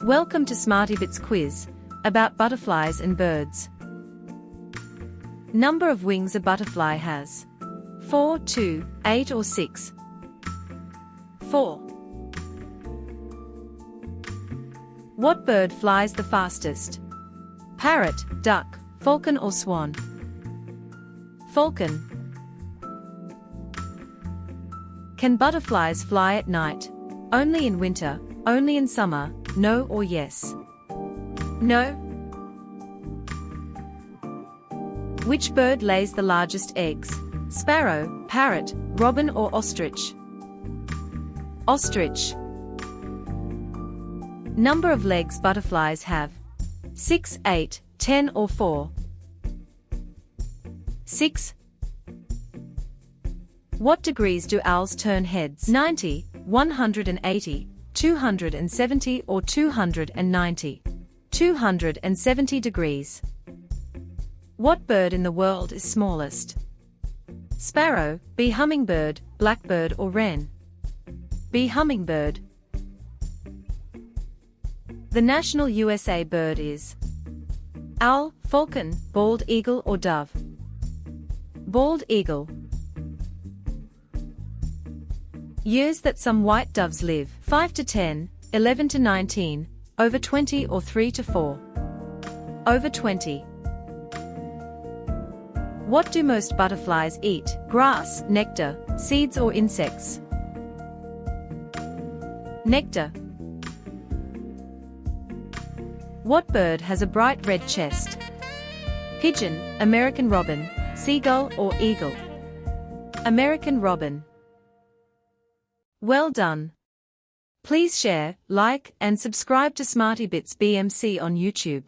Welcome to SmartyBits quiz, about butterflies and birds. Number of wings a butterfly has. 4, 2, 8 or 6? 4. What bird flies the fastest? Parrot, duck, falcon or swan? Falcon. Can butterflies fly at night? Only in winter, only in summer, no or yes? No. Which bird lays the largest eggs? Sparrow, parrot, robin or ostrich? Ostrich. Number of legs butterflies have. 6, 8, 10 or 4? 6. What degrees do owls turn heads? 90, 180, 270 or 290? 270 degrees. What bird in the world is smallest? Sparrow, bee hummingbird, blackbird or wren? Bee hummingbird. The national USA bird is owl, falcon, bald eagle or dove? Bald eagle. Years that some white doves live. 5 to 10, 11 to 19, over 20 or 3 to 4? Over 20. What do most butterflies eat? Grass, nectar, seeds or insects? Nectar. What bird has a bright red chest? Pigeon, American robin, seagull or eagle? American robin. Well done. Please share, like, and subscribe to SmartyBits BMC on YouTube.